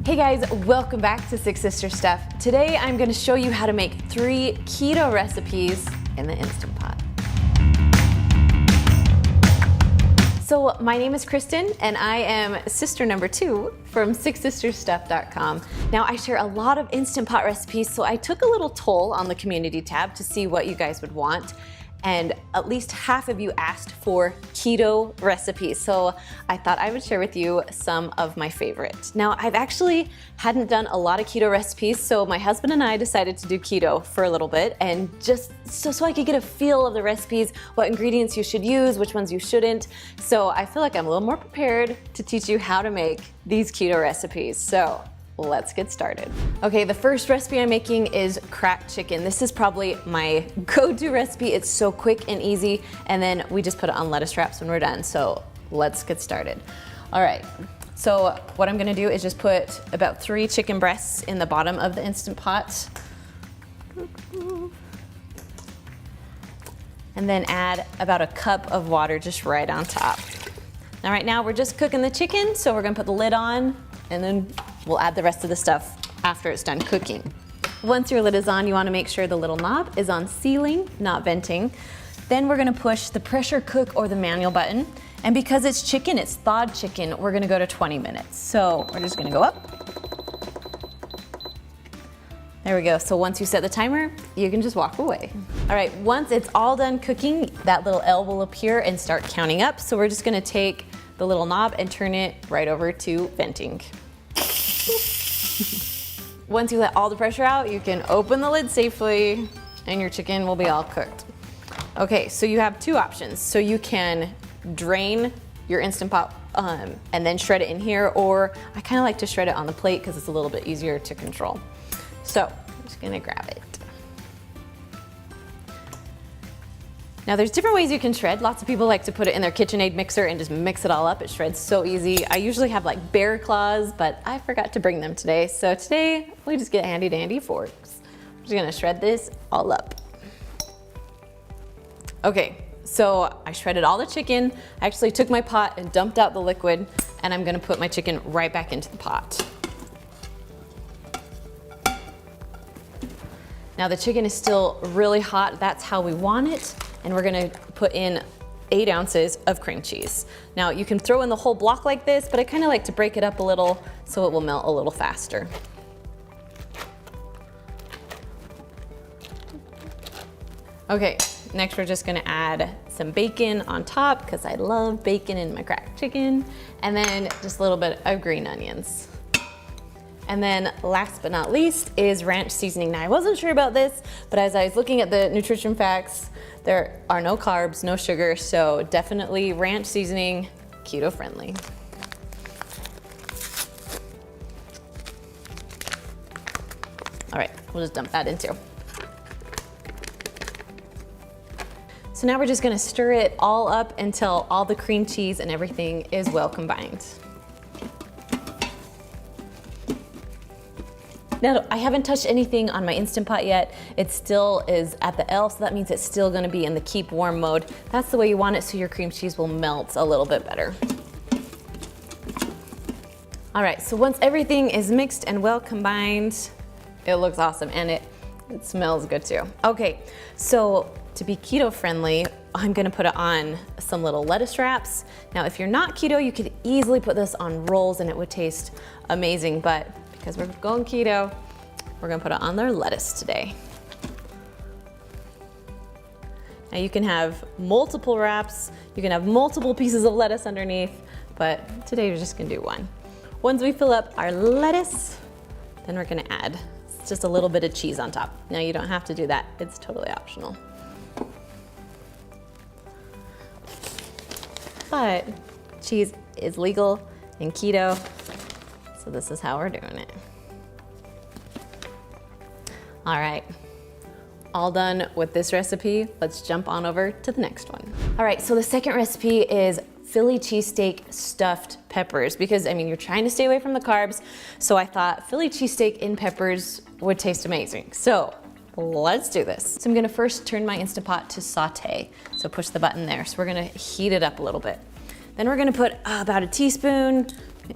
Hey guys, welcome back to Six Sister Stuff. Today I'm going to show you how to make 3 keto recipes in the Instant Pot. So my name is Kristen and I am sister number 2 from sixsisterstuff.com. Now I share a lot of Instant Pot recipes, so I took a little toll on the community tab to see what you guys would want. And at least half of you asked for keto recipes. So I thought I would share with you some of my favorites. Now I've actually hadn't done a lot of keto recipes, so my husband and I decided to do keto for a little bit, and just so I could get a feel of the recipes, what ingredients you should use, which ones you shouldn't. So I feel like I'm a little more prepared to teach you how to make these keto recipes. So let's get started. Okay, the first recipe I'm making is cracked chicken. This is probably my go-to recipe. It's so quick and easy, and then we just put it on lettuce wraps when we're done. So let's get started. All right, so what I'm gonna do is just put about 3 chicken breasts in the bottom of the Instant Pot. And then add about a cup of water just right on top. Now right now we're just cooking the chicken, so we're gonna put the lid on, and then we'll add the rest of the stuff after it's done cooking. Once your lid is on, you wanna make sure the little knob is on sealing, not venting. Then we're gonna push the pressure cook or the manual button. And because it's chicken, it's thawed chicken, we're gonna go to 20 minutes. So we're just gonna go up. There we go. So once you set the timer, you can just walk away. All right, once it's all done cooking, that little L will appear and start counting up. So we're just gonna take the little knob and turn it right over to venting. Once you let all the pressure out, you can open the lid safely and your chicken will be all cooked. Okay, so you have 2 options. So you can drain your Instant Pot and then shred it in here, or I kind of like to shred it on the plate because it's a little bit easier to control. So I'm just gonna grab it. Now there's different ways you can shred. Lots of people like to put it in their KitchenAid mixer and just mix it all up. It shreds so easy. I usually have like bear claws, but I forgot to bring them today. So today we just get handy dandy forks. I'm just gonna shred this all up. Okay, so I shredded all the chicken. I actually took my pot and dumped out the liquid, and I'm gonna put my chicken right back into the pot. Now the chicken is still really hot. That's how we want it. And we're gonna put in 8 ounces of cream cheese. Now you can throw in the whole block like this, but I kinda like to break it up a little so it will melt a little faster. Okay, next we're just gonna add some bacon on top because I love bacon in my cracked chicken. And then just a little bit of green onions. And then last but not least is ranch seasoning. Now I wasn't sure about this, but as I was looking at the nutrition facts, there are no carbs, no sugar, so definitely ranch seasoning, keto friendly. All right, we'll just dump that in too. So now we're just gonna stir it all up until all the cream cheese and everything is well combined. Now, I haven't touched anything on my Instant Pot yet. It still is at the L, so that means it's still gonna be in the keep warm mode. That's the way you want it, so your cream cheese will melt a little bit better. All right, so once everything is mixed and well combined, it looks awesome, and it smells good too. Okay, so to be keto friendly, I'm gonna put it on some little lettuce wraps. Now, if you're not keto, you could easily put this on rolls and it would taste amazing, but because we're going keto, we're gonna put it on their lettuce today. Now you can have multiple wraps, you can have multiple pieces of lettuce underneath, but today we're just gonna do one. Once we fill up our lettuce, then we're gonna add just a little bit of cheese on top. Now you don't have to do that, it's totally optional. But cheese is legal in keto, so this is how we're doing it. All right, all done with this recipe. Let's jump on over to the next one. All right, so the second recipe is Philly cheesesteak stuffed peppers, because I mean, you're trying to stay away from the carbs. So I thought Philly cheesesteak in peppers would taste amazing. So let's do this. So I'm gonna first turn my Instant Pot to saute. So push the button there. So we're gonna heat it up a little bit. Then we're gonna put about a teaspoon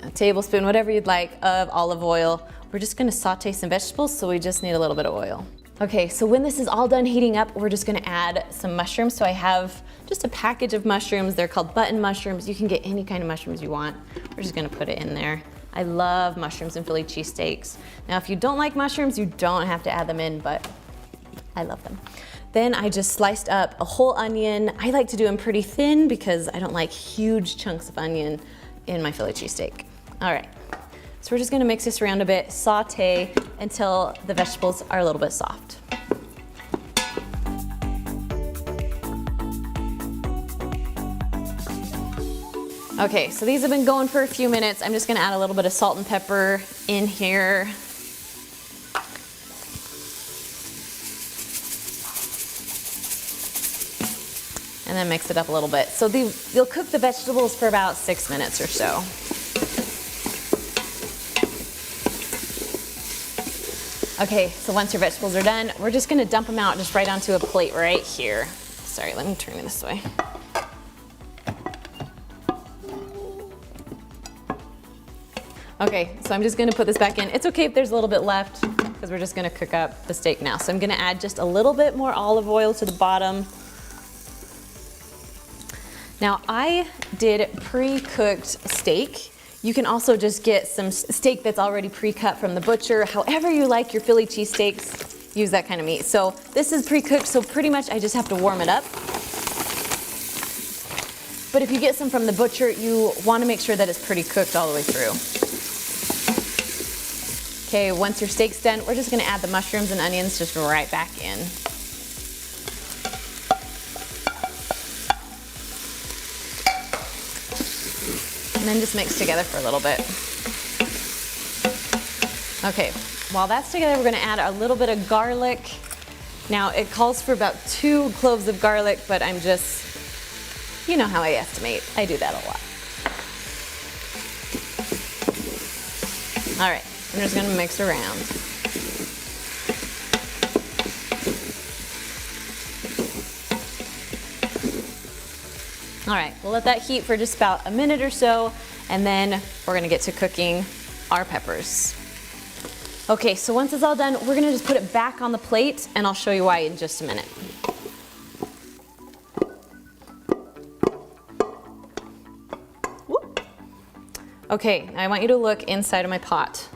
a tablespoon, whatever you'd like, of olive oil. We're just gonna saute some vegetables, so we just need a little bit of oil. Okay, so when this is all done heating up, we're just gonna add some mushrooms. So I have just a package of mushrooms. They're called button mushrooms. You can get any kind of mushrooms you want. We're just gonna put it in there. I love mushrooms in Philly cheesesteaks. Now, if you don't like mushrooms, you don't have to add them in, but I love them. Then I just sliced up a whole onion. I like to do them pretty thin because I don't like huge chunks of onion in my Philly cheesesteak. All right, so we're just gonna mix this around a bit, saute until the vegetables are a little bit soft. Okay, so these have been going for a few minutes. I'm just gonna add a little bit of salt and pepper in here. And then mix it up a little bit. So you'll cook the vegetables for about 6 minutes or so. Okay, so once your vegetables are done, we're just gonna dump them out just right onto a plate right here. Sorry, let me turn it this way. Okay, so I'm just gonna put this back in. It's okay if there's a little bit left because we're just gonna cook up the steak now. So I'm gonna add just a little bit more olive oil to the bottom. Now I did pre-cooked steak. You can also just get some steak that's already pre-cut from the butcher. However you like your Philly cheesesteaks, use that kind of meat. So this is pre-cooked, so pretty much I just have to warm it up. But if you get some from the butcher, you wanna make sure that it's pretty cooked all the way through. Okay, once your steak's done, we're just gonna add the mushrooms and onions just right back in. And then just mix together for a little bit. Okay, while that's together, we're gonna add a little bit of garlic. Now, it calls for about 2 cloves of garlic, but I'm just, you know how I estimate. I do that a lot. All right, I'm just gonna mix around. All right, we'll let that heat for just about a minute or so, and then we're gonna get to cooking our peppers. Okay, so once it's all done, we're gonna just put it back on the plate, and I'll show you why in just a minute. Whoop. Okay, I want you to look inside of my pot.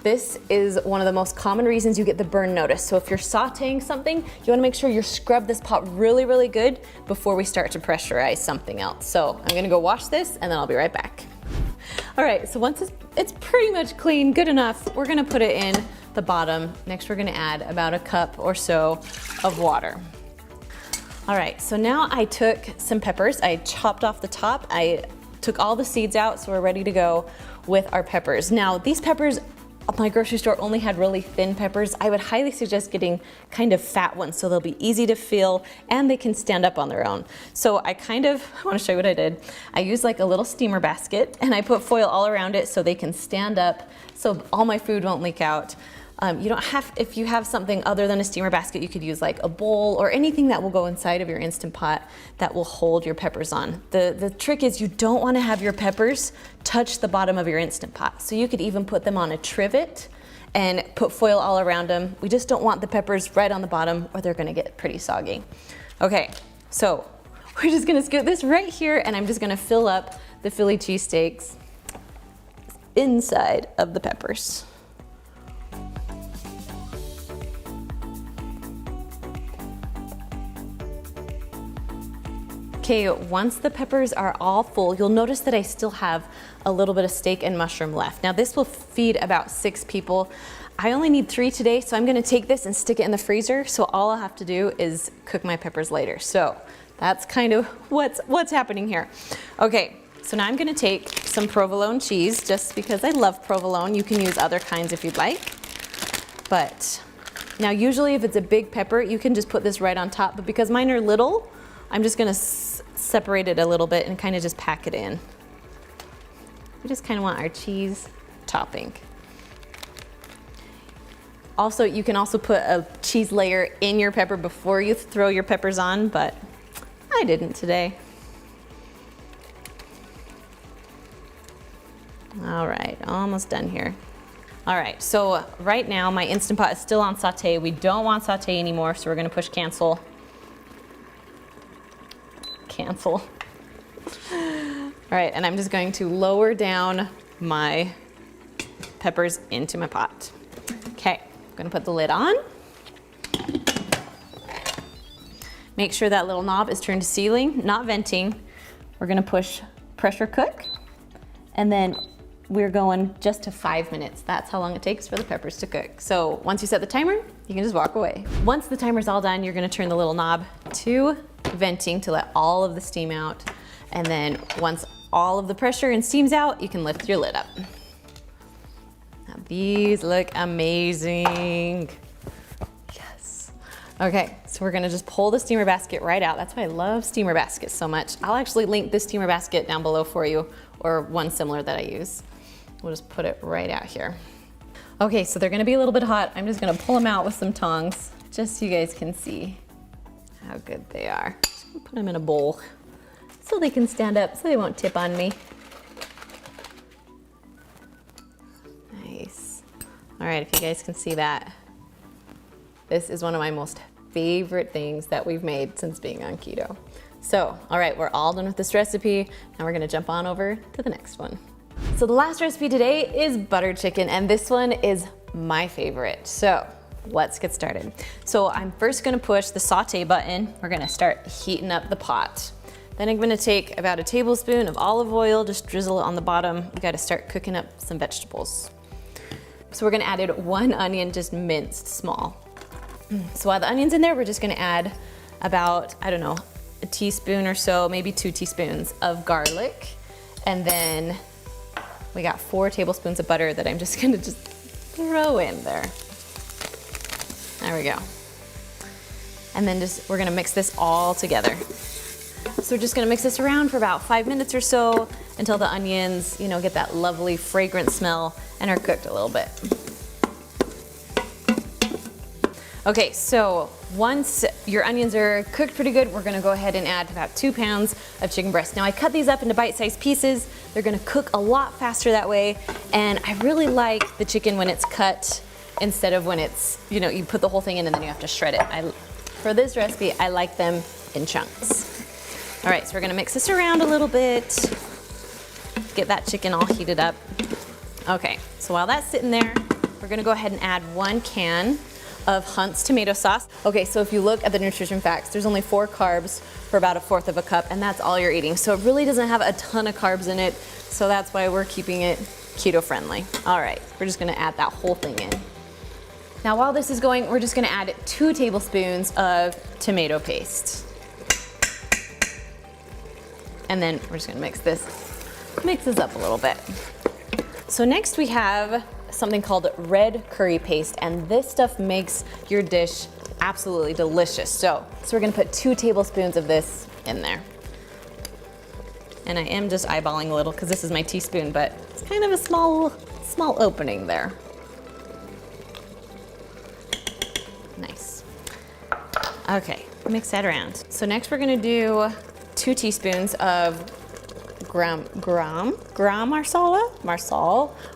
This is one of the most common reasons you get the burn notice. So if you're sauteing something, you wanna make sure you scrub this pot really, really good before we start to pressurize something else. So I'm gonna go wash this and then I'll be right back. All right, so once it's pretty much clean, good enough, we're gonna put it in the bottom. Next, we're gonna add about a cup or so of water. All right, so now I took some peppers, I chopped off the top, I took all the seeds out, so we're ready to go with our peppers. Now, these peppers, my grocery store only had really thin peppers. I would highly suggest getting kind of fat ones so they'll be easy to feel and they can stand up on their own. So I wanna show you what I did. I used like a little steamer basket and I put foil all around it so they can stand up so all my food won't leak out. You don't have, if you have something other than a steamer basket, you could use like a bowl or anything that will go inside of your Instant Pot that will hold your peppers on. The trick is you don't want to have your peppers touch the bottom of your Instant Pot. So you could even put them on a trivet and put foil all around them. We just don't want the peppers right on the bottom or they're gonna get pretty soggy. Okay, so we're just gonna scoot this right here and I'm just gonna fill up the Philly cheesesteaks inside of the peppers. Okay, once the peppers are all full, you'll notice that I still have a little bit of steak and mushroom left. Now this will feed about 6 people. I only need 3 today, so I'm gonna take this and stick it in the freezer, so all I'll have to do is cook my peppers later. So that's kind of what's happening here. Okay, so now I'm gonna take some provolone cheese, just because I love provolone. You can use other kinds if you'd like. But now usually if it's a big pepper, you can just put this right on top, but because mine are little, I'm just gonna separate it a little bit and kind of just pack it in. We just kind of want our cheese topping. Also, you can also put a cheese layer in your pepper before you throw your peppers on, but I didn't today. All right, almost done here. All right, so right now my Instant Pot is still on saute. We don't want saute anymore, so we're gonna push cancel. Cancel. All right, and I'm just going to lower down my peppers into my pot. Okay, I'm gonna put the lid on. Make sure that little knob is turned to sealing, not venting. We're gonna push pressure cook, and then we're going just to 5 minutes. That's how long it takes for the peppers to cook. So once you set the timer, you can just walk away. Once the timer's all done, you're gonna turn the little knob to venting to let all of the steam out. And then once all of the pressure and steam's out, you can lift your lid up. Now these look amazing. Yes. Okay, so we're gonna just pull the steamer basket right out. That's why I love steamer baskets so much. I'll actually link this steamer basket down below for you, or one similar that I use. We'll just put it right out here. Okay, so they're gonna be a little bit hot. I'm just gonna pull them out with some tongs, just so you guys can see how good they are. Just gonna put them in a bowl so they can stand up, so they won't tip on me. Nice. All right, if you guys can see that, this is one of my most favorite things that we've made since being on keto. So, all right, we're all done with this recipe. Now we're gonna jump on over to the next one. So the last recipe today is butter chicken, and this one is my favorite. So let's get started. So I'm first gonna push the saute button. We're gonna start heating up the pot. Then I'm gonna take about a tablespoon of olive oil, just drizzle it on the bottom. We gotta start cooking up some vegetables. So we're gonna add in 1 onion, just minced small. So while the onion's in there, we're just gonna add about, I don't know, a teaspoon or so, maybe 2 teaspoons of garlic. And then we got 4 tablespoons of butter that I'm just gonna throw in there. There we go. And then we're gonna mix this all together. So we're just gonna mix this around for about 5 minutes or so until the onions, get that lovely fragrant smell and are cooked a little bit. Okay, so once your onions are cooked pretty good, we're gonna go ahead and add about 2 pounds of chicken breast. Now I cut these up into bite-sized pieces. They're gonna cook a lot faster that way. And I really like the chicken when it's cut instead of when it's, you put the whole thing in and then you have to shred it. For this recipe, I like them in chunks. All right, so we're gonna mix this around a little bit, get that chicken all heated up. Okay, so while that's sitting there, we're gonna go ahead and add 1 can of Hunt's tomato sauce. Okay, so if you look at the nutrition facts, there's only 4 carbs for about 1/4 of a cup, and that's all you're eating. So it really doesn't have a ton of carbs in it, so that's why we're keeping it keto friendly. All right, we're just gonna add that whole thing in. Now while this is going, we're just gonna add 2 tablespoons of tomato paste. And then we're just gonna mix this up a little bit. So next we have something called red curry paste, and this stuff makes your dish absolutely delicious. So we're gonna put 2 tablespoons of this in there. And I am just eyeballing a little because this is my teaspoon, but it's kind of a small opening there. Nice. Okay, mix that around. So next we're gonna do 2 teaspoons of marsala,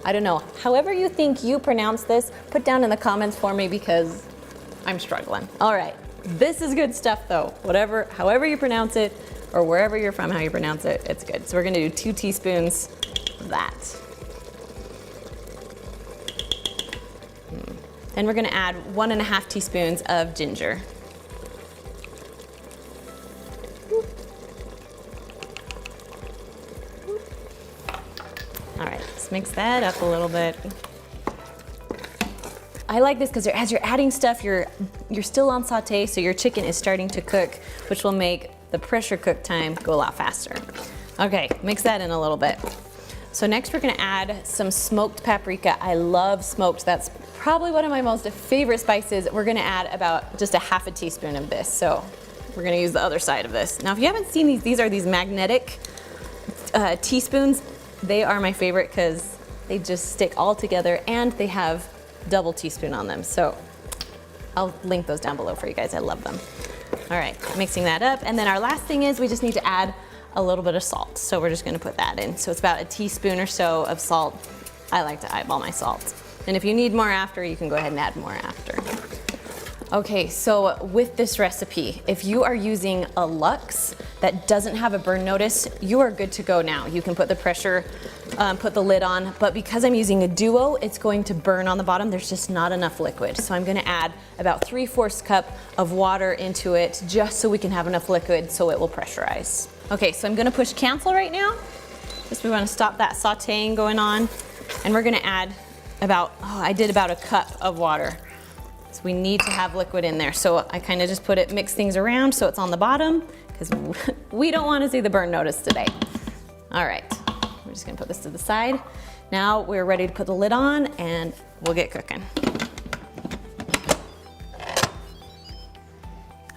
I don't know. However you think you pronounce this, put down in the comments for me because I'm struggling. All right, this is good stuff though. However you pronounce it, or wherever you're from, how you pronounce it, it's good. So we're gonna do 2 teaspoons of that. Then we're gonna add 1.5 teaspoons of ginger. All right, let's mix that up a little bit. I like this because as you're adding stuff, you're still on saute, so your chicken is starting to cook, which will make the pressure cook time go a lot faster. Okay, mix that in a little bit. So next we're gonna add some smoked paprika. I love smoked. That's probably one of my most favorite spices. We're gonna add about just 1/2 teaspoon of this. So we're gonna use the other side of this. Now if you haven't seen these are these magnetic teaspoons. They are my favorite because they just stick all together and they have double teaspoon on them. So I'll link those down below for you guys. I love them. All right, mixing that up. And then our last thing is we just need to add a little bit of salt. So we're just gonna put that in. So it's about a teaspoon or so of salt. I like to eyeball my salt. And if you need more after, you can go ahead and add more after. Okay, so with this recipe, if you are using a Luxe that doesn't have a burn notice, you are good to go now. You can put the pressure, put the lid on, but because I'm using a Duo, it's going to burn on the bottom. There's just not enough liquid. So I'm gonna add about 3/4 cup of water into it just so we can have enough liquid so it will pressurize. Okay, so I'm gonna push cancel right now. Just we wanna stop that sauteing going on. And we're gonna add about, I did about a cup of water. So we need to have liquid in there. So I kind of just mix things around so it's on the bottom because we don't want to see the burn notice today. All right, we're just gonna put this to the side. Now we're ready to put the lid on and we'll get cooking.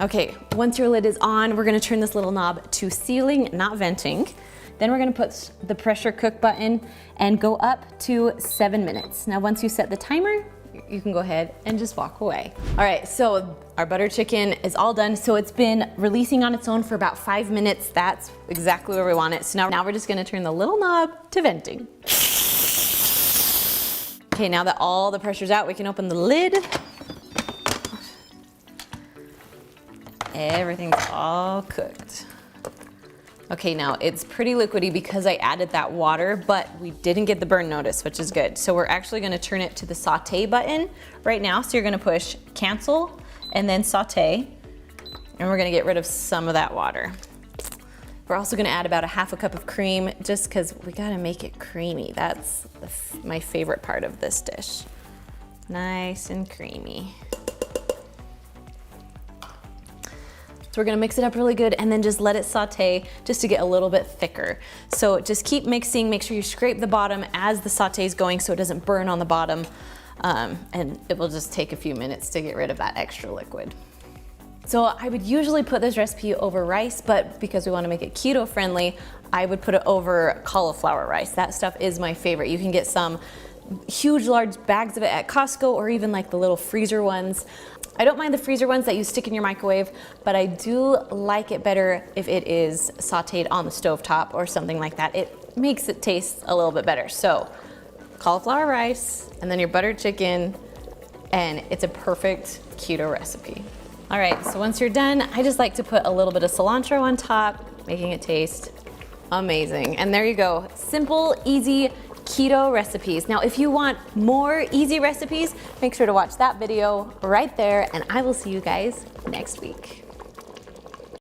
Okay, once your lid is on, we're gonna turn this little knob to sealing, not venting. Then we're gonna put the pressure cook button and go up to 7 minutes. Now once you set the timer, you can go ahead and just walk away. All right, so our butter chicken is all done. So it's been releasing on its own for about 5 minutes. That's exactly where we want it. So now we're just gonna turn the little knob to venting. Okay, now that all the pressure's out, we can open the lid. Everything's all cooked. Okay, now it's pretty liquidy because I added that water, but we didn't get the burn notice, which is good. So we're actually gonna turn it to the saute button right now. So you're gonna push cancel and then saute, and we're gonna get rid of some of that water. We're also gonna add about a 1/2 cup of cream just because we gotta make it creamy. That's my favorite part of this dish. Nice and creamy. So we're gonna mix it up really good and then just let it saute just to get a little bit thicker. So just keep mixing, make sure you scrape the bottom as the saute is going so it doesn't burn on the bottom. And it will just take a few minutes to get rid of that extra liquid. So I would usually put this recipe over rice, but because we wanna make it keto friendly, I would put it over cauliflower rice. That stuff is my favorite. You can get some huge, large bags of it at Costco or even like the little freezer ones. I don't mind the freezer ones that you stick in your microwave, but I do like it better if it is sauteed on the stovetop or something like that. It makes it taste a little bit better. So cauliflower rice and then your buttered chicken, and it's a perfect keto recipe. All right, so once you're done, I just like to put a little bit of cilantro on top, making it taste amazing. And there you go, simple, easy, keto recipes. Now, if you want more easy recipes, make sure to watch that video right there, and I will see you guys next week.